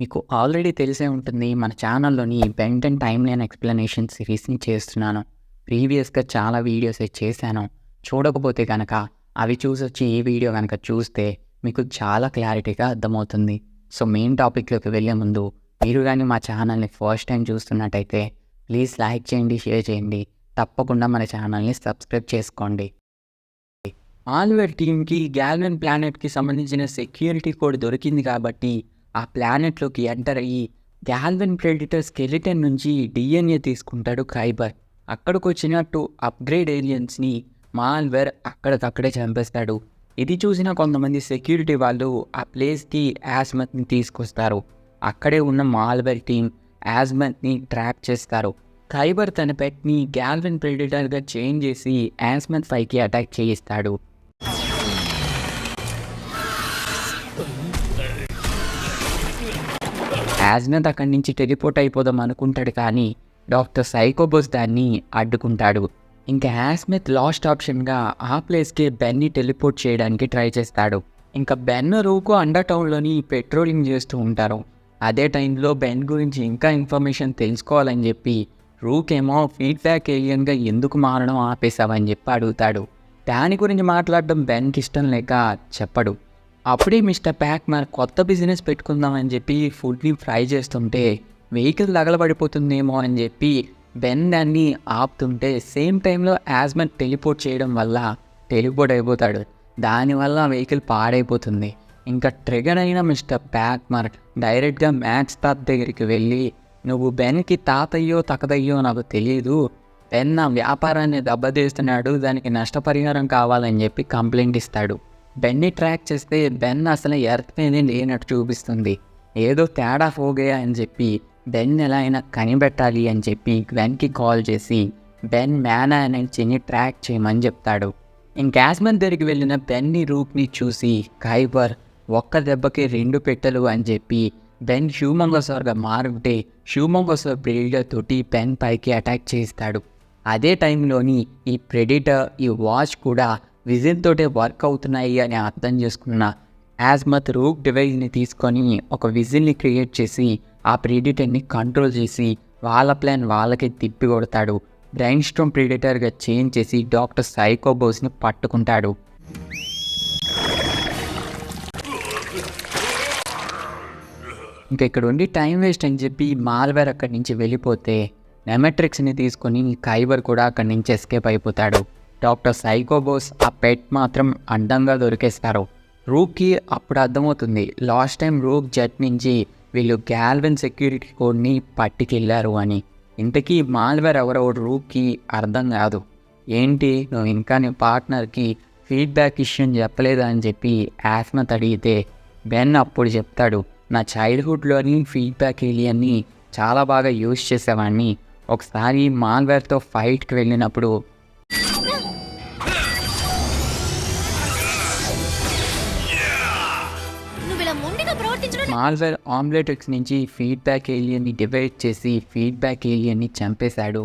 మీకు ఆల్రెడీ తెలిసే ఉంటుంది మన ఛానల్‌లోని బెన్ 10 టైమ్‌లైన్ ఎక్స్‌ప్లనేషన్ సిరీస్‌ని చేస్తున్నాను. ప్రీవియస్‌గా చాలా వీడియోస్ చేశాను. చూడకపోతే గనక అవి చూసొచ్చి ఈ వీడియో గనక చూస్తే మీకు చాలా క్లారిటీగా అర్థమవుతుంది. సో, మెయిన్ టాపిక్‌లోకి వెళ్ళే ముందు మీరు గాని మా ఛానల్‌ని ఫస్ట్ టైమ్ చూస్తున్నట్టయితే ప్లీజ్ లైక్ చేయండి, షేర్ చేయండి. తప్పకుండా మన ఛానల్‌ని సబ్స్క్రైబ్ చేసుకోండి. ఆల్వర్ టీమ్‌కి గ్యాల్వన్ ప్లానెట్‌కి సంబంధించిన సెక్యూరిటీ కోడ్ దొరికింది కాబట్టి ఆ ప్లానెట్లోకి ఎంటర్ అయ్యి గ్యాల్వన్ ప్రెడిటర్ స్కెలిటన్ నుంచి డిఎన్ఏ తీసుకుంటాడు ఖైబర్. అక్కడికొచ్చిన 2 అప్గ్రేడ్ ఏలియన్స్ని మాల్వేర్ అక్కడికక్కడే చంపేస్తాడు. ఇది చూసిన కొంతమంది సెక్యూరిటీ వాళ్ళు ఆ ప్లేస్కి యాస్మత్ని తీసుకొస్తారు. అక్కడే ఉన్న మాల్వేర్ టీమ్ యాస్మత్ని ట్రాప్ చేస్తారు. ఖైబర్ తన పెట్ని గ్యాల్వన్ ప్రెడిటర్గా చేంజ్ చేసి యాస్మత్ 5కి అటాక్ చేయిస్తాడు. యాస్మత్ అక్కడి నుంచి టెలిపోర్ట్ అయిపోదాం అనుకుంటాడు, కానీ డాక్టర్ సైకోబోస్ దాన్ని అడ్డుకుంటాడు. ఇంకా యాస్మత్ లాస్ట్ ఆప్షన్గా ఆ ప్లేస్కి బెన్ని టెలిపోర్ట్ చేయడానికి ట్రై చేస్తాడు. ఇంకా బెన్ రూకు అండర్ టౌన్లోని పెట్రోలింగ్ చేస్తూ ఉంటారు. అదే టైంలో బెన్ గురించి ఇంకా ఇన్ఫర్మేషన్ తెలుసుకోవాలని చెప్పి రూకేమో ఫీడ్బ్యాక్ ఏలియన్గా ఎందుకు మారడం ఆపేశావని చెప్పి అడుగుతాడు. దాని గురించి మాట్లాడడం బెన్కి ఇష్టం లేక చెప్పడు. అప్పుడే మిస్టర్ ప్యాక్మర్ కొత్త బిజినెస్ పెట్టుకుందామని చెప్పి ఫుడ్ని ఫ్రై చేస్తుంటే వెహికల్ తగలబడిపోతుందేమో అని చెప్పి బెన్ దాన్ని ఆపుతుంటే సేమ్ టైంలో యాస్మత్ టెలిపోర్ట్ చేయడం వల్ల టెలిపోర్ట్ అయిపోతాడు. దానివల్ల వెహికల్ పాడైపోతుంది. ఇంకా ట్రిగర్ అయిన మిస్టర్ ప్యాక్మర్ డైరెక్ట్గా మ్యాక్స్ తాత దగ్గరికి వెళ్ళి, నువ్వు బెన్కి తాతయ్యో తకదయ్యో నాకు తెలియదు, బెన్ నా వ్యాపారాన్ని దెబ్బతీస్తున్నాడు, దానికి నష్టపరిహారం కావాలని చెప్పి కంప్లైంట్ ఇస్తాడు. బెన్ని ట్రాక్ చేస్తే బెన్ అసలు ఎర్త్ మీదే లేనట్టు చూపిస్తుంది. ఏదో తేడా పోగయా అని చెప్పి బెన్ ఎలా అయినా కనిపెట్టాలి అని చెప్పి గ్వెన్కి కాల్ చేసి బెన్ మ్యానా ఎనర్జీని ట్రాక్ చేయమని చెప్తాడు. యాస్మత్ దగ్గరికి వెళ్ళిన బెన్ని రూక్ని చూసి ఖైబర్ ఒక్క దెబ్బకి 2 పెట్టెలు అని చెప్పి బెన్ హ్యూమంగోసార్గా మారుంటే హ్యూమంగోసార్ ప్రెడిటర్ తోటి బెన్ పైకి అటాక్ చేస్తాడు. అదే టైంలోని ఈ ప్రెడిటర్ ఈ వాచ్ కూడా విజిల్ తోటే వర్క్ అవుతున్నాయి అని అర్థం చేసుకున్న యాస్మత్ రూక్ డివైస్ని తీసుకొని ఒక విజిల్ని క్రియేట్ చేసి ఆ ప్రెడిటర్ని కంట్రోల్ చేసి వాళ్ళ ప్లాన్ వాళ్ళకి తిప్పి కొడతాడు. బ్రెయిన్ స్ట్రోమ్ ప్రెడిటర్గా చేంజ్ చేసి డాక్టర్ సైకోబోస్ని పట్టుకుంటాడు. ఇంకా ఇక్కడ ఉండి టైం వేస్ట్ అని చెప్పి మాల్వేర్ అక్కడి నుంచి వెళ్ళిపోతే నెమెట్రిక్స్ని తీసుకొని ఖైబర్ కూడా అక్కడి నుంచి ఎస్కేప్ అయిపోతాడు. డాక్టర్ సైకోబోస్ ఆ పెట్ మాత్రం అడ్డంగా దొరికేస్తారు. రూక్కి అప్పుడు అర్థమవుతుంది లాస్ట్ టైం రూక్ జెట్ నుంచి వీళ్ళు గ్యాల్వన్ సెక్యూరిటీ కోడ్ని పట్టుకెళ్ళారు అని. ఇంతకీ మాల్వేర్ ఎవరో రూక్కి అర్థం కాదు. ఏంటి నువ్వు ఇంకా నీ పార్ట్నర్కి ఫీడ్బ్యాక్ ఇష్యూని చెప్పలేదా అని చెప్పి యాస్మత్ అడిగితే బెన్ అప్పుడు చెప్తాడు, నా చైల్డ్హుడ్లోని ఫీడ్బ్యాక్ ఏలియన్ని చాలా బాగా యూజ్ చేసేవాడిని. ఒకసారి మాల్వేర్తో ఫైట్కి వెళ్ళినప్పుడు మాల్వేర్ ఆమ్లెట్రిక్స్ నుంచి ఫీడ్బ్యాక్ ఏలియన్ని డివైడ్ చేసి ఫీడ్బ్యాక్ ఏలియన్ని చంపేశాడు.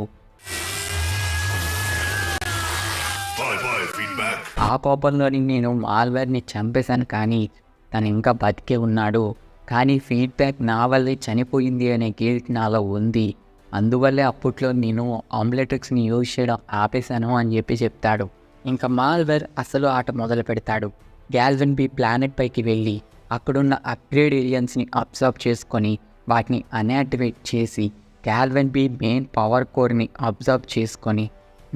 ఆ కోపంలోని నేను మాల్వేర్ని చంపేశాను, కానీ తను ఇంకా బతికే ఉన్నాడు. కానీ ఫీడ్బ్యాక్ నా వల్లే చనిపోయింది అనే గిల్ట్ నాలో ఉంది. అందువల్లే అప్పట్లో నేను ఆమ్లెట్రిక్స్ని యూజ్ చేయడం ఆపేశాను అని చెప్పి చెప్తాడు. ఇంకా మాల్వేర్ అసలు ఆట మొదలు పెడతాడు. గ్యాల్వన్ బి ప్లానెట్ పైకి వెళ్ళి అక్కడున్న అప్గ్రేడ్ ఏలియన్స్ని అబ్జర్వ్ చేసుకొని వాటిని అన్యాక్టివేట్ చేసి గ్యాల్వన్ బి మెయిన్ పవర్ కోర్ని అబ్జర్వ్ చేసుకొని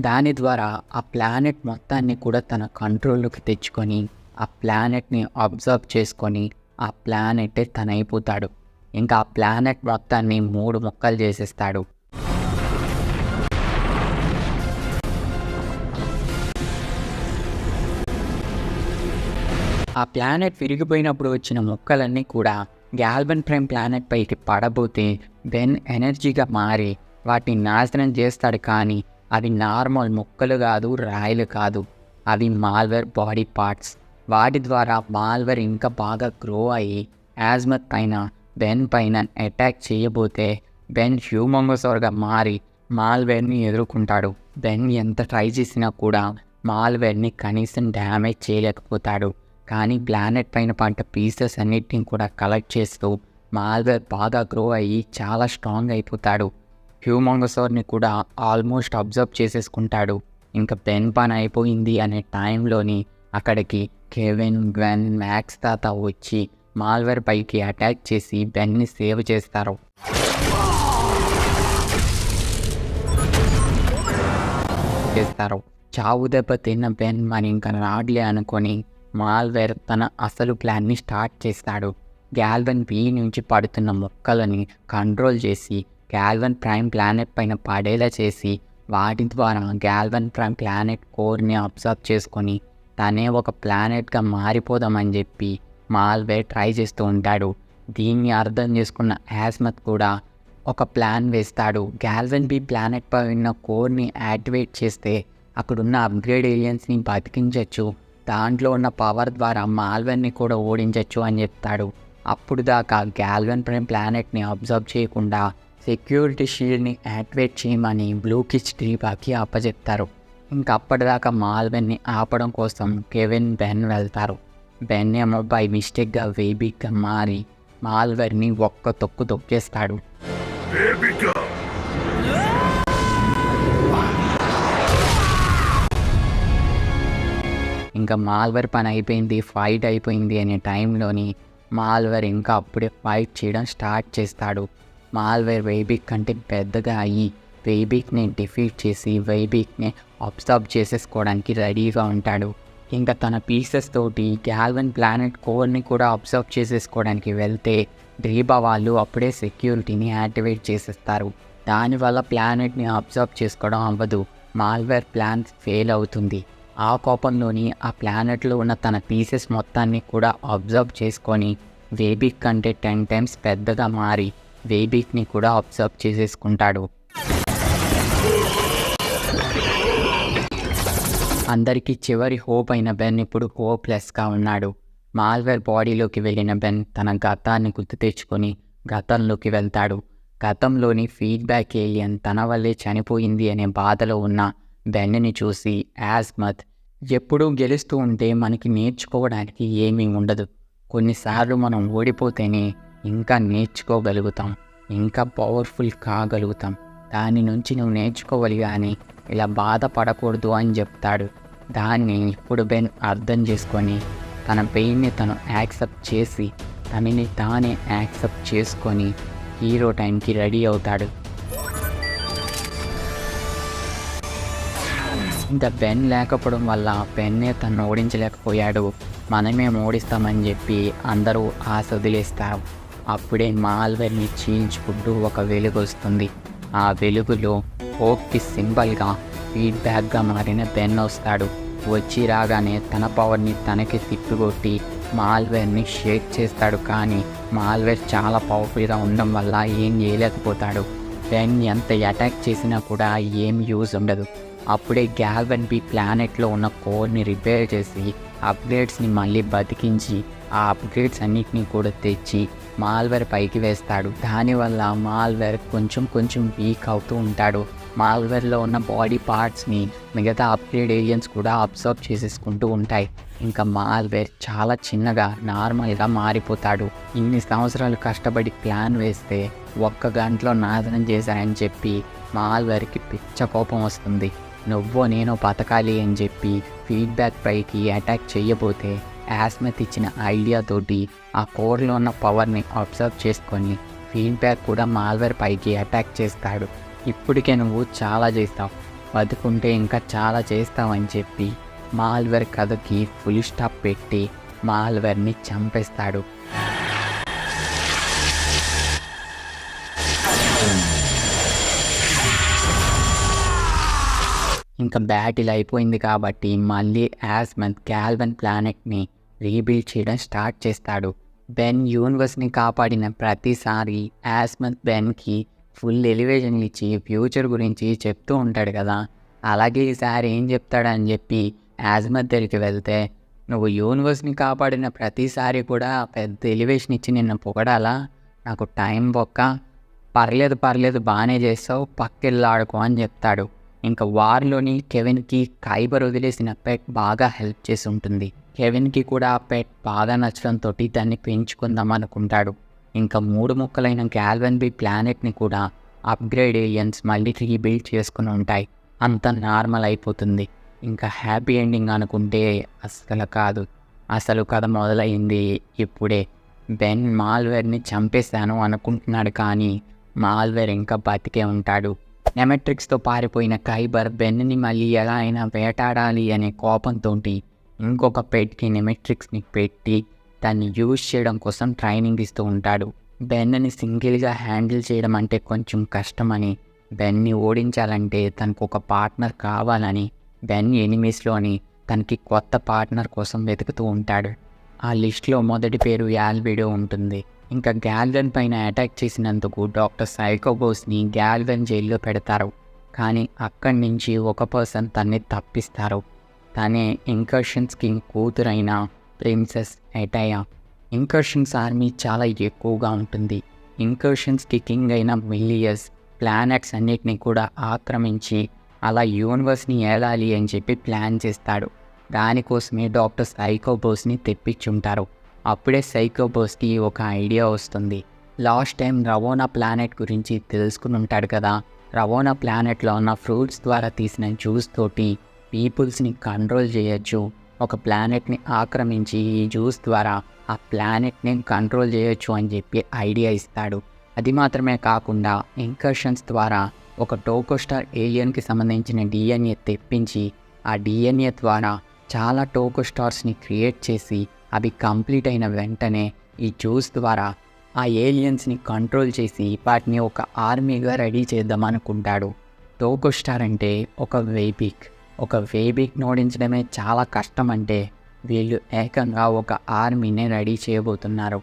దాని ద్వారా ఆ ప్లానెట్ మొత్తాన్ని కూడా తన కంట్రోల్లోకి తెచ్చుకొని ఆ ప్లానెట్ని అబ్జర్వ్ చేసుకొని ఆ ప్లానెట్టే తనైపోతాడు. ఇంకా ఆ ప్లానెట్ మొత్తాన్ని 3 ముక్కలు చేసేస్తాడు. ఆ ప్లానెట్ విరిగిపోయినప్పుడు వచ్చిన ముక్కలన్నీ కూడా గ్యాల్వన్ ప్రైమ్ ప్లానెట్ పైకి పడబోతే బెన్ ఎనర్జీగా మారి వాటిని నాశనం చేస్తాడు. కానీ అవి నార్మల్ ముక్కలు కాదు, రాయిలు కాదు, అవి మాల్వేర్ బాడీ పార్ట్స్. వాటి ద్వారా మాల్వేర్ ఇంకా బాగా గ్రో అయ్యి యాస్మత్ పైన బెన్ పైన అటాక్ చేయబోతే బెన్ హ్యూమంగోసార్గా మారి మాల్వేర్ని ఎదుర్కొంటాడు. బెన్ ఎంత ట్రై చేసినా కూడా మాల్వేర్ని కనీసం డ్యామేజ్ చేయలేకపోతాడు. కానీ ప్లానెట్ పైన పడ్డ పీసెస్ అన్నిటిని కూడా కలెక్ట్ చేస్తూ మాల్వేర్ బాగా గ్రో అయ్యి చాలా స్ట్రాంగ్ అయిపోతాడు. హ్యూమంగసార్ని కూడా ఆల్మోస్ట్ అబ్జర్వ్ చేసేసుకుంటాడు. ఇంకా బెన్ పని అయిపోయింది అనే టైంలోని అక్కడికి కెవిన్, గ్వెన్, మ్యాక్స్ తాత వచ్చి మాల్వేర్ పైకి అటాక్ చేసి బెన్ని సేవ్ చేస్తారు. చావు దెబ్బ తిన్న బెన్ మరి ఇంకా రాడ్లే అనుకొని మాల్వేర్ తన అసలు ప్లాన్ని స్టార్ట్ చేస్తాడు. గ్యాల్వన్ బీ నుంచి పడుతున్న మొక్కలని కంట్రోల్ చేసి గ్యాల్వన్ ప్రైమ్ ప్లానెట్ పైన పడేలా చేసి వాటి ద్వారా గ్యాల్వన్ ప్రైమ్ ప్లానెట్ కోర్ని అబ్జర్వ్ చేసుకొని తనే ఒక ప్లానెట్గా మారిపోదామని చెప్పి మాల్వేర్ ట్రై చేస్తూ ఉంటాడు. దీన్ని అర్థం చేసుకున్న యాస్మత్ కూడా ఒక ప్లాన్ వేస్తాడు. గ్యాల్వన్ బీ ప్లానెట్ పై ఉన్న కోర్ని యాక్టివేట్ చేస్తే అక్కడున్న అప్గ్రేడ్ ఏలియన్స్ని బతికించవచ్చు, దాంట్లో ఉన్న పవర్ ద్వారా మాల్వేర్ని కూడా ఓడించవచ్చు అని చెప్తాడు. అప్పుడు దాకా గ్యాల్వన్ ప్రైమ్ ప్లానెట్ని అబ్జర్వ్ చేయకుండా సెక్యూరిటీ షీల్డ్ని యాక్టివేట్ చేయమని బ్లూ కిచ్ డ్రీబాకి అప్పచెప్తారు. ఇంకా అప్పటిదాకా మాల్వేర్ని ఆపడం కోసం కెవిన్, బెన్ వెళ్తారు. బెన్ ఏమో బై మిస్టేక్గా వేబిక్గా మారి మాల్వేర్ని ఒక్క తొక్కు తొక్కేస్తాడు. ఇంకా మాల్వేర్ పని అయిపోయింది, ఫైట్ అయిపోయింది అనే టైంలోని మాల్వేర్ ఇంకా అప్పుడే ఫైట్ చేయడం స్టార్ట్ చేస్తాడు. మాల్వేర్ వేబిక్ కంటే పెద్దగా అయ్యి వేబిక్ని డిఫీట్ చేసి వేబిక్ని అబ్జర్వ్ చేసేసుకోవడానికి రెడీగా ఉంటాడు. ఇంకా తన పీసెస్ తోటి గ్యాల్వన్ ప్లానెట్ కోర్ని కూడా అబ్జర్వ్ చేసేసుకోవడానికి వెళ్తే డ్రీబా వాళ్ళు అప్పుడే సెక్యూరిటీని యాక్టివేట్ చేసేస్తారు. దానివల్ల ప్లానెట్ని అబ్జర్వ్ చేసుకోవడం అవ్వదు. మాల్వేర్ ప్లాన్ ఫెయిల్ అవుతుంది. ఆ కోపంలోని ఆ ప్లానెట్లో ఉన్న తన పీసెస్ మొత్తాన్ని కూడా అబ్జర్వ్ చేసుకొని వేబిక్ కంటే 10 times పెద్దగా మారి వేబిక్ని కూడా అబ్జర్వ్ చేసేసుకుంటాడు. అందరికీ చివరి హోప్ అయిన బెన్ ఇప్పుడు హోప్లెస్గా ఉన్నాడు. మాల్వేర్ బాడీలోకి వెళ్ళిన బెన్ తన గతాన్ని గుర్తు తెచ్చుకొని గతంలోకి వెళ్తాడు. గతంలోని ఫీడ్బ్యాక్ ఏలియన్ తన వల్లే చనిపోయింది అనే బాధలో ఉన్న బెన్ని చూసి యాస్మత్, ఎప్పుడూ గెలుస్తూ ఉంటే మనకి నేర్చుకోవడానికి ఏమీ ఉండదు, కొన్నిసార్లు మనం ఓడిపోతేనే ఇంకా నేర్చుకోగలుగుతాం, ఇంకా పవర్ఫుల్ కాగలుగుతాం, దాని నుంచి నువ్వు నేర్చుకోవాలి కానీ ఇలా బాధపడకూడదు అని చెప్తాడు. దాన్ని ఇప్పుడు బెన్ అర్థం చేసుకొని తన పెయిన్ని తను యాక్సెప్ట్ చేసి తనని తానే యాక్సెప్ట్ చేసుకొని హీరో టైంకి రెడీ అవుతాడు. ఇంకా బెన్ లేకపోవడం వల్ల బెన్నే తను ఓడించలేకపోయాడు, మనమే ఓడిస్తామని చెప్పి అందరూ ఆశ వదిలేస్తారు. అప్పుడే మాల్వేర్ని చీల్చుకుంటూ ఒక వెలుగు వస్తుంది. ఆ వెలుగులో హోప్కి సింబల్గా ఫీడ్బ్యాక్గా మారిన బెన్ వస్తాడు. వచ్చి రాగానే తన పవర్ని తనకి తిప్పికొట్టి మాల్వేర్ని షేక్ చేస్తాడు. కానీ మాల్వేర్ చాలా పవర్ఫుల్గా ఉండడం వల్ల ఏం చేయలేకపోతాడు. బెన్ ఎంత అటాక్ చేసినా కూడా ఏం యూజ్ ఉండదు. అప్పుడే గ్యాల్వన్ బీ ప్లానెట్లో ఉన్న కోర్ని రిపేర్ చేసి అప్గ్రేడ్స్ని మళ్ళీ బతికించి ఆ అప్గ్రేడ్స్ అన్నిటినీ కూడా తెచ్చి మాల్వేర్ పైకి వేస్తాడు. దానివల్ల మాల్వేర్ కొంచెం వీక్ అవుతూ ఉంటాడు. మాల్వేర్లో ఉన్న బాడీ పార్ట్స్ని మిగతా అప్గ్రేడ్ ఏలియన్స్ కూడా అబ్జర్వ్ చేసేసుకుంటూ ఉంటాయి. ఇంకా మాల్వేర్ చాలా చిన్నగా నార్మల్గా మారిపోతాడు. ఇన్ని సంవత్సరాలు కష్టపడి ప్లాన్ వేస్తే ఒక్క గంటలో నాశనం చేశాయని చెప్పి మాల్వేర్కి పిచ్చ కోపం వస్తుంది. నువ్వో నేనో బతకాలి అని చెప్పి ఫీడ్బ్యాక్ పైకి అటాక్ చేయబోతే యాస్మత్ ఇచ్చిన ఐడియాతోటి ఆ కోర్లో ఉన్న పవర్ని అబ్జర్వ్ చేసుకొని ఫీడ్బ్యాక్ కూడా మాల్వేర్ పైకి అటాక్ చేస్తాడు. ఇప్పటికే నువ్వు చాలా చేస్తావు, బతుకుంటే ఇంకా చాలా చేస్తావని చెప్పి మాల్వేర్ కథకి ఫుల్ స్టాప్ పెట్టి మాల్వేర్ని చంపేస్తాడు. ఇంకా బ్యాటిల్ అయిపోయింది కాబట్టి మళ్ళీ యాస్మత్ గ్యాల్వన్ ప్లానెట్ని రీబిల్డ్ చేయడం స్టార్ట్ చేస్తాడు. బెన్ యూనివర్స్ని కాపాడిన ప్రతిసారి యాస్మత్ బెన్కి ఫుల్ ఎలివేషన్ ఇచ్చి ఫ్యూచర్ గురించి చెప్తూ ఉంటాడు కదా, అలాగే ఈసారి ఏం చెప్తాడని చెప్పి యాస్మత్ దగ్గరికి వెళ్తే, నువ్వు యూనివర్స్ని కాపాడిన ప్రతిసారి కూడా పెద్ద ఎలివేషన్ ఇచ్చి నిన్ను పొగడాలా, నాకు టైం బొక్క, పర్లేదు బాగానే చేస్తావు, పక్కెళ్ళి ఆడుకో అని చెప్తాడు. ఇంకా వార్లోని కెవిన్కి కైబర్ వదిలేసిన పెట్ బాగా హెల్ప్ చేసి ఉంటుంది. కెవిన్కి కూడా ఆ పెట్ బాగా నచ్చడంతో దాన్ని పెంచుకుందాం అనుకుంటాడు. ఇంకా 3 ముక్కలైన గాల్వన్ బీ ప్లానెట్ని కూడా అప్గ్రేడ్ ఏలియన్స్ మళ్ళీ రీబిల్డ్ చేసుకుని ఉంటాయి. అంతా నార్మల్ అయిపోతుంది. ఇంకా హ్యాపీ ఎండింగ్ అనుకుంటే అస్సలు కాదు. అసలు కథ మొదలైంది ఇప్పుడే. బెన్ మాల్వేర్ని చంపేశాను అనుకుంటున్నాడు, కానీ మాల్వేర్ ఇంకా బతికే ఉంటాడు. నెమెట్రిక్స్తో పారిపోయిన కైబర్ బెన్ని మళ్ళీ ఎలా అయినా వేటాడాలి అనే కోపంతో ఇంకొక పెట్కి నెమెట్రిక్స్ని పెట్టి దాన్ని యూజ్ చేయడం కోసం ట్రైనింగ్ ఇస్తూ ఉంటాడు. బెన్ని సింగిల్గా హ్యాండిల్ చేయడం అంటే కొంచెం కష్టమని, బెన్ని ఓడించాలంటే తనకు ఒక పార్ట్నర్ కావాలని బెన్ ఎనిమీస్లోని తనకి కొత్త పార్ట్నర్ కోసం వెతుకుతూ ఉంటాడు. ఆ లిస్ట్లో మొదటి పేరు యాల్బిడో ఉంటుంది. ఇంకా గాల్వన్ పైన అటాక్ చేసినందుకు డాక్టర్ సైకోబోస్ని గాల్వన్ జైల్లో పెడతారు. కానీ అక్కడి నుంచి ఒక పర్సన్ తన్ని తప్పిస్తారు. తనే incursions king కూతురైన princess ఎటయా. Incursions army చాలా ఎక్కువగా ఉంటుంది. ఇన్కర్షన్స్కి కింగ్ అయిన మిలియస్ ప్లానెట్స్ అన్నిటినీ కూడా ఆక్రమించి అలా యూనివర్స్ని ఏలాలి అని చెప్పి ప్లాన్ చేస్తాడు. దానికోసమే డాక్టర్ సైకోబోస్ని తెప్పించుంటారు. అప్పుడే సైకోబోస్కి ఒక ఐడియా వస్తుంది. లాస్ట్ టైం రవోనా ప్లానెట్ గురించి తెలుసుకుని ఉంటాడు కదా. రవోనా ప్లానెట్లో ఉన్న ఫ్రూట్స్ ద్వారా తీసిన జ్యూస్ తోటి పీపుల్స్ని కంట్రోల్ చేయొచ్చు. ఒక ప్లానెట్ని ఆక్రమించి ఈ జ్యూస్ ద్వారా ఆ ప్లానెట్ని కంట్రోల్ చేయొచ్చు అని చెప్పి ఐడియా ఇస్తాడు. అది మాత్రమే కాకుండా ఇన్కర్షన్స్ ద్వారా ఒక టోకోస్టార్ ఏలియన్కి సంబంధించిన డిఎన్ఏ తెప్పించి ఆ డిఎన్ఏ ద్వారా చాలా టోకోస్టార్స్ని క్రియేట్ చేసి అవి కంప్లీట్ అయిన వెంటనే ఈ జ్యూస్ ద్వారా ఆ ఏలియన్స్ని కంట్రోల్ చేసి వాటిని ఒక ఆర్మీగా రెడీ చేద్దామనుకుంటాడు. టోకోస్టార్ అంటే ఒక వేబిక్ ఓడించడమే చాలా కష్టం అంటే వీళ్ళు ఏకంగా ఒక ఆర్మీనే రెడీ చేయబోతున్నారు.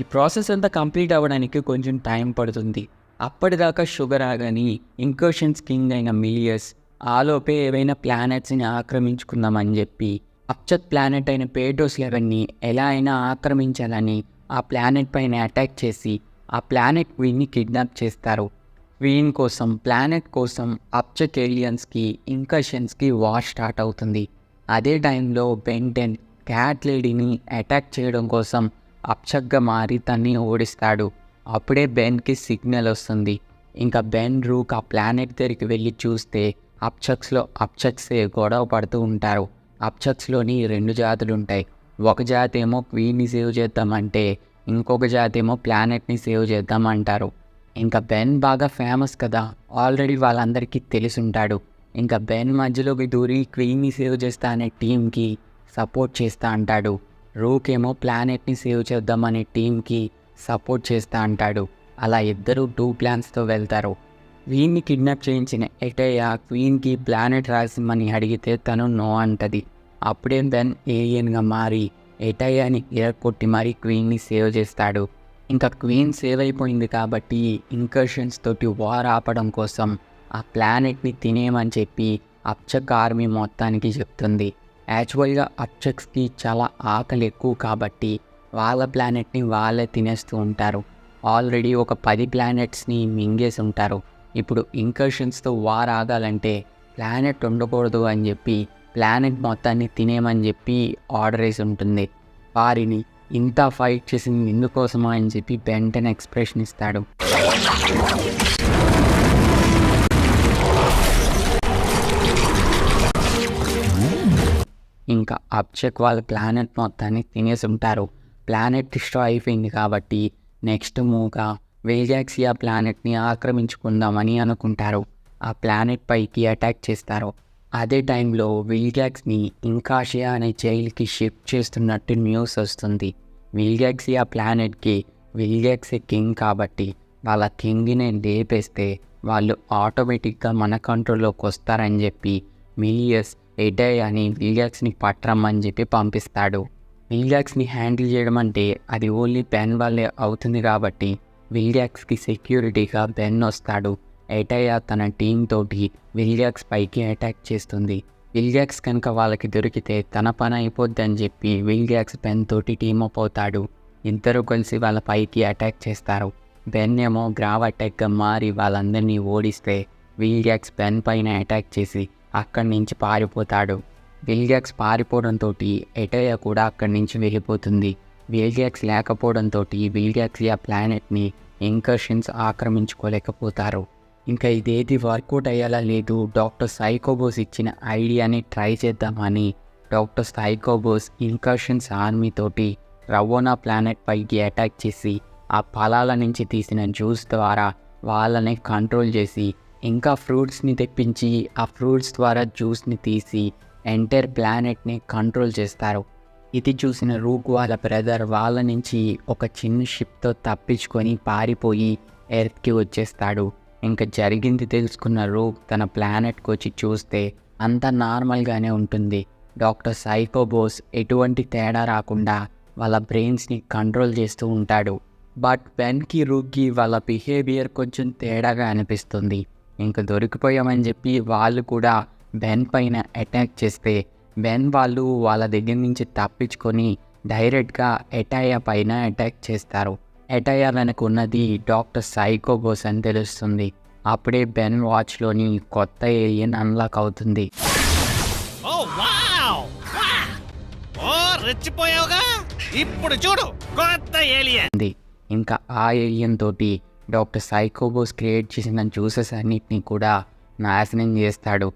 ఈ ప్రాసెస్ అంతా కంప్లీట్ అవ్వడానికి కొంచెం టైం పడుతుంది. అప్పటిదాకా షుగర్ ఆగని ఇన్కర్షన్స్ కింగ్ అయిన మిలియస్ ఆలోపే ఏవైనా ప్లానెట్స్ని ఆక్రమించుకుందామని చెప్పి అప్చత్ ప్లానెట్ అయిన పేటోస్ 11ని ఎలా అయినా ఆక్రమించాలని ఆ ప్లానెట్ పైన అటాక్ చేసి ఆ ప్లానెట్ క్వీన్ని కిడ్నాప్ చేస్తారు. క్వీన్ కోసం, ప్లానెట్ కోసం అప్చత్ ఏలియన్స్కి ఇన్కర్షన్స్కి వార్ స్టార్ట్ అవుతుంది. అదే టైంలో బెన్ 10 క్యాట్ లేడీని అటాక్ చేయడం కోసం అప్చక్గా మారి తన్ని ఓడిస్తాడు. అప్పుడే బెన్కి సిగ్నల్ వస్తుంది. ఇంకా బెన్ రూక్ ఆ ప్లానెట్ దగ్గరికి వెళ్ళి చూస్తే అప్చక్సే గొడవ పడుతూ ఉంటారు. అప్చక్స్లోని 2 జాతులు ఉంటాయి. ఒక జాతి ఏమో క్వీన్ని సేవ్ చేద్దామంటే ఇంకొక జాతి ఏమో ప్లానెట్ని సేవ్ చేద్దామంటారు. ఇంకా బెన్ బాగా ఫేమస్ కదా, ఆల్రెడీ వాళ్ళందరికీ తెలుసుంటాడు. ఇంకా బెన్ మధ్యలోకి దూరి క్వీన్ని సేవ్ చేస్తా అనే టీంకి సపోర్ట్ చేస్తా అంటాడు. రూక్ ఏమో ప్లానెట్ని సేవ్ చేద్దామనే టీంకి సపోర్ట్ చేస్తా అంటాడు. అలా ఇద్దరు 2 ప్లాన్స్తో వెళ్తారు. క్వీన్ని కిడ్నాప్ చేయించిన ఎటయా క్వీన్కి ప్లానెట్ రాసిమ్మని అడిగితే తను నో అంటది. అప్పుడే బెన్ ఏలియన్గా మారి ఎటయాని ఎరగొట్టి మరీ క్వీన్ని సేవ్ చేస్తాడు. ఇంకా క్వీన్ సేవ్ అయిపోయింది కాబట్టి ఇన్కర్షన్స్ తోటి వార్ ఆపడం కోసం ఆ ప్లానెట్ని తినేయమని చెప్పి అప్చక్ ఆర్మీ మొత్తానికి చెప్తుంది. యాక్చువల్గా అప్చక్స్కి చాలా ఆకలి ఎక్కువ కాబట్టి వాళ్ళ ప్లానెట్ని వాళ్ళే తినేస్తూ ఉంటారు. ఆల్రెడీ ఒక 10 ప్లానెట్స్ని మింగేసి ఉంటారు. ఇప్పుడు ఇన్కర్షన్స్తో వార్ ఆగాలంటే ప్లానెట్ ఉండకూడదు అని చెప్పి ప్లానెట్ మొత్తాన్ని తినేయమని చెప్పి ఆర్డర్ వేసి ఉంటుంది. వారిని ఇంత ఫైట్ చేసింది ఇందుకోసమా అని చెప్పి బెన్ 10 ఎక్స్ప్రెషన్ ఇస్తాడు. ఇంకా అప్చక్ వాళ్ళ ప్లానెట్ మొత్తాన్ని తినేసి ఉంటారు. ప్లానెట్ డిస్ట్రాయ్ అయిపోయింది కాబట్టి నెక్స్ట్ మూవ్గా వేజాక్సియా ప్లానెట్ని ఆక్రమించుకుందామని అనుకుంటారు. ఆ ప్లానెట్ పైకి అటాక్ చేస్తారు. అదే టైంలో విల్గాక్స్ని ఇంకాషియా అనే జైలుకి షిఫ్ట్ చేస్తున్నట్టు న్యూస్ వస్తుంది. విల్గాక్సియా ప్లానెట్కి విల్గాక్సే కింగ్ కాబట్టి వాళ్ళ కింగ్ని లేపేస్తే వాళ్ళు ఆటోమేటిక్గా మన కంట్రోల్లోకి వస్తారని చెప్పి మిలియస్ ఎటయాని విల్గాక్స్ని పట్టరమ్మని చెప్పి పంపిస్తాడు. విల్గాక్స్ని హ్యాండిల్ చేయడం అంటే అది ఓన్లీ బెన్ వల్లే అవుతుంది కాబట్టి విల్గాక్స్కి సెక్యూరిటీగా బెన్ వస్తాడు. ఎటయా తన టీం తోటి విల్గాక్స్ పైకి అటాక్ చేస్తుంది. విల్గాక్స్ కనుక వాళ్ళకి దొరికితే తన పని అయిపోద్దని చెప్పి విల్గాక్స్ బెన్ తోటి టీమప్ అవుతాడు. ఇద్దరు కలిసి వాళ్ళ పైకి అటాక్ చేస్తారు. బెన్ ఏమో గ్రావ్ అటాక్గా మారి వాళ్ళందరినీ ఓడిస్తే విల్గాక్స్ బెన్ పైన అటాక్ చేసి అక్కడి నుంచి పారిపోతాడు. విల్గాక్స్ పారిపోవడంతో ఎటయా కూడా అక్కడి నుంచి వెళ్ళిపోతుంది. వేలియాక్స్ లేకపోవడంతో వేలియాక్స్ ఆ ప్లానెట్ని ఇంకర్షన్స్ ఆక్రమించుకోలేకపోతారు. ఇంకా ఇదేది వర్కౌట్ అయ్యేలా లేదు. డాక్టర్ సైకోబోస్ ఇచ్చిన ఐడియాని ట్రై చేద్దామని డాక్టర్ సైకోబోస్ ఇంకర్షన్స్ ఆర్మీతోటి రవోనా ప్లానెట్ పైకి అటాక్ చేసి ఆ ఫలాల నుంచి తీసిన జ్యూస్ ద్వారా వాళ్ళని కంట్రోల్ చేసి ఇంకా ఫ్రూట్స్ని తెప్పించి ఆ ఫ్రూట్స్ ద్వారా జ్యూస్ని తీసి ఎంటైర్ ప్లానెట్ని కంట్రోల్ చేస్తారు. ఇది చూసిన రూక్ వాళ్ళ బ్రదర్ వాళ్ళ నుంచి ఒక చిన్న షిప్తో తప్పించుకొని పారిపోయి ఎర్త్కి వచ్చేస్తాడు. ఇంకా జరిగింది తెలుసుకున్న రూక్ తన ప్లానెట్కి వచ్చి చూస్తే అంతా నార్మల్గానే ఉంటుంది. డాక్టర్ సైకోబోస్ ఎటువంటి తేడా రాకుండా వాళ్ళ బ్రెయిన్స్ని కంట్రోల్ చేస్తూ ఉంటాడు. బట్ బెన్కి రూక్కి వాళ్ళ బిహేవియర్ కొంచెం తేడాగా అనిపిస్తుంది. ఇంకా దొరికిపోయామని చెప్పి వాళ్ళు కూడా బెన్ పైన అటాక్ చేస్తే బెన్ వాళ్ళు వాళ్ళ దగ్గర నుంచి తప్పించుకొని డైరెక్ట్గా ఎటాయా పైన అటాక్ చేస్తారు. ఎటాయా వెనక ఉన్నది డాక్టర్ సైకోబోస్ అని తెలుస్తుంది. అప్పుడే బెన్ వాచ్లోని కొత్త ఏలియన్ అన్లాక్ అవుతుంది. ఇప్పుడు చూడు కొత్త ఏలియన్. ఇంకా ఆ ఏలియన్ తోటి డాక్టర్ సైకోబోస్ క్రియేట్ చేసిన జ్యూసెస్ అన్నిటినీ కూడా నాశనం చేస్తాడు.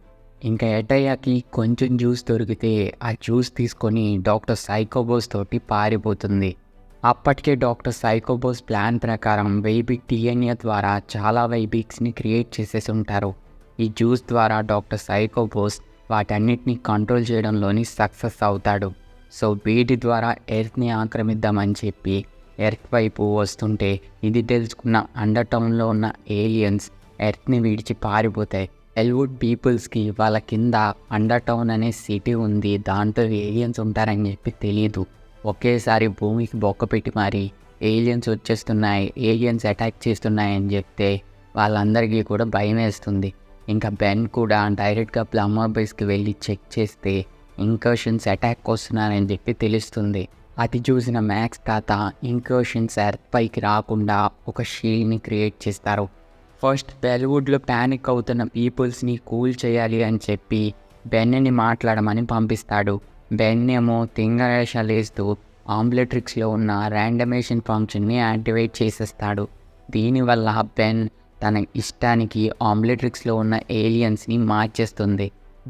ఇంకా ఎటయాకి కొంచెం జ్యూస్ దొరికితే ఆ జ్యూస్ తీసుకొని డాక్టర్ సైకోబోస్ తోటి పారిపోతుంది. అప్పటికే డాక్టర్ సైకోబోస్ ప్లాన్ ప్రకారం వైబిక్ డిఎన్ఏ ద్వారా చాలా వైబిక్స్ని క్రియేట్ చేసేసి ఉంటారు. ఈ జ్యూస్ ద్వారా డాక్టర్ సైకోబోస్ వాటన్నిటిని కంట్రోల్ చేయడంలోని సక్సెస్ అవుతాడు. సో వీటి ద్వారా ఎర్త్ని ఆక్రమిద్దామని చెప్పి ఎర్త్ వైపు వస్తుంటే ఇది తెలుసుకున్న అండర్ టౌన్లో ఉన్న ఏలియన్స్ ఎర్త్ని విడిచి పారిపోతాయి. ఎల్వుడ్ పీపుల్స్కి వాళ్ళ కింద అండర్ టౌన్ అనే సిటీ ఉంది, దాంట్లో ఏలియన్స్ ఉంటారని చెప్పి తెలియదు. ఒకేసారి భూమికి బొక్క పెట్టి మరి ఏలియన్స్ వచ్చేస్తున్నాయి, ఏలియన్స్ అటాక్ చేస్తున్నాయని చెప్తే వాళ్ళందరికీ కూడా భయం వేస్తుంది. ఇంకా బెన్ కూడా డైరెక్ట్గా ప్లమ్మర్ బేస్కి వెళ్ళి చెక్ చేస్తే ఇంకర్షన్స్ అటాక్ వస్తున్నారని చెప్పి తెలుస్తుంది. అది చూసిన మ్యాక్స్ తాత ఇంకర్షన్స్ ఎర్త్ పైకి రాకుండా ఒక షీల్డ్ని క్రియేట్ చేస్తారు. ఫస్ట్ బెల్వుడ్లో ప్యానిక్ అవుతున్న పీపుల్స్ని కూల్ చేయాలి అని చెప్పి బెన్ని మాట్లాడమని పంపిస్తాడు. బెన్ ఏమో తింగరేషాలు వేస్తూ ఆంబ్లెట్రిక్స్లో ఉన్న ర్యాండమేషన్ ఫంక్షన్ని యాక్టివేట్ చేసేస్తాడు. దీనివల్ల బెన్ తన ఇష్టానికి ఆంబ్లెట్రిక్స్లో ఉన్న ఏలియన్స్ని మార్చేస్తుంది.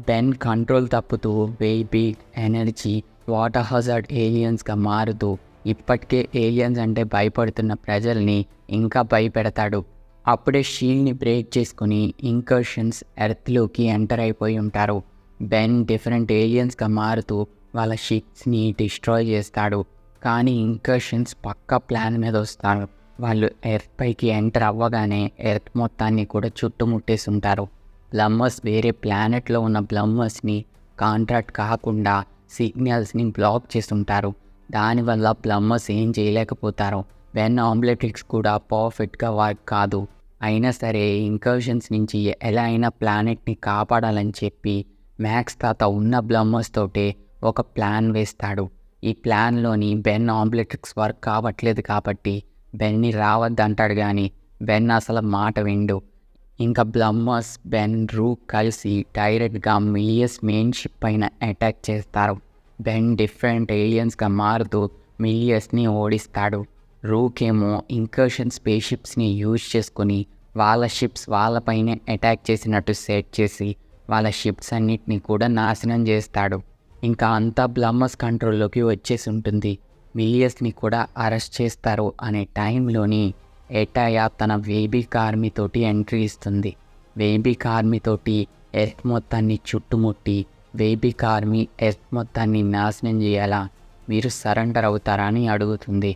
బెన్ కంట్రోల్ తప్పుతూ వేబిక్ ఎనర్జీ వాటర్ హజార్డ్ ఏలియన్స్గా మారుతూ ఇప్పటికే ఏలియన్స్ అంటే భయపడుతున్న ప్రజల్ని ఇంకా భయపెడతాడు. అప్పుడే షీల్డ్ని బ్రేక్ చేసుకుని ఇంకర్షన్స్ ఎర్త్లోకి ఎంటర్ అయిపోయి ఉంటారు. బెన్ డిఫరెంట్ ఏలియన్స్గా మారుతూ వాళ్ళ షిప్స్ని డిస్ట్రాయ్ చేస్తాడు. కానీ ఇంకర్షన్స్ పక్కా ప్లాన్ మీద వస్తారు. వాళ్ళు ఎర్త్ పైకి ఎంటర్ అవ్వగానే ఎర్త్ మొత్తాన్ని కూడా చుట్టుముట్టేసి ఉంటారు. బ్లమ్మర్స్ వేరే ప్లానెట్లో ఉన్న బ్లమ్మర్స్ని కాంట్రాక్ట్ కాకుండా సిగ్నల్స్ని బ్లాక్ చేస్తుంటారు. దానివల్ల బ్లమ్మర్స్ ఏం చేయలేకపోతారు. బెన్ ఆంబ్లెట్రిక్స్ కూడా పర్ఫెక్ట్గా వర్క్ కాదు. అయినా సరే ఇంకర్షన్స్ నుంచి ఎలా అయినా ప్లానెట్ని కాపాడాలని చెప్పి మ్యాక్స్ తాత ఉన్న బ్లమ్మర్స్ తోటే ఒక ప్లాన్ వేస్తాడు. ఈ ప్లాన్లోని బెన్ ఆంబ్లెట్రిక్స్ వర్క్ కావట్లేదు కాబట్టి బెన్ని రావద్దంటాడు, కానీ బెన్ అసలు మాట విండు. ఇంకా బ్లమ్మర్స్ బెన్ రూక్ కలిసి డైరెక్ట్గా మిలియస్ మెయిన్ షిప్ పైన అటాక్ చేస్తారు. బెన్ డిఫరెంట్ ఏలియన్స్గా మారుతూ మిలియస్ని ఓడిస్తాడు. రూక్ ఏమో ఇంకర్షన్ స్పేస్ షిప్స్ని యూజ్ చేసుకుని వాళ్ళ షిప్స్ వాళ్ళపైనే అటాక్ చేసినట్టు సెట్ చేసి వాళ్ళ షిప్స్ అన్నిటినీ కూడా నాశనం చేస్తాడు. ఇంకా అంతా బ్లమ్మర్స్ కంట్రోల్లోకి వచ్చేసి ఉంటుంది. మిలియస్ని కూడా అరెస్ట్ చేస్తారు అనే టైంలోని ఎటాయా తన వేబిక్ ఆర్మీతోటి ఎంట్రీ ఇస్తుంది. వేబిక్ ఆర్మీతోటి ఎర్త్ మొత్తాన్ని చుట్టుముట్టి వేబిక్ ఆర్మీ ఎర్త్ మొత్తాన్ని నాశనం చేయాలా, మీరు సరెండర్ అవుతారా అని అడుగుతుంది.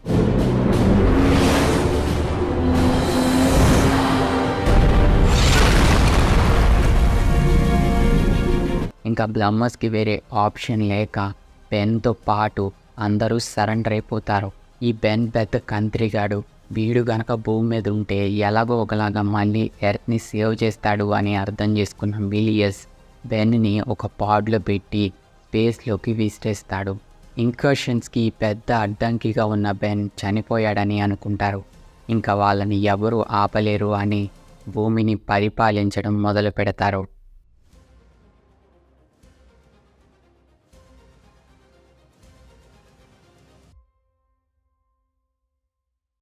ఇంకా బ్లమ్మర్స్కి వేరే ఆప్షన్ లేక బెన్తో పాటు అందరూ సరెండర్ అయిపోతారు. ఈ బెన్ పెద్ద కంత్రిగాడు, వీడు గనక భూమి మీద ఉంటే ఎలాగో ఒకలాగా మళ్ళీ ఎర్త్ని సేవ్ చేస్తాడు అని అర్థం చేసుకున్న మిలియస్ బెన్ని ఒక పాడ్లో పెట్టి స్పేస్లోకి విసిరేస్తాడు. ఇంకర్షన్స్కి పెద్ద అడ్డంకిగా ఉన్న బెన్ చనిపోయాడని అనుకుంటారు. ఇంకా వాళ్ళని ఎవరు ఆపలేరు అని భూమిని పరిపాలించడం మొదలు పెడతారు.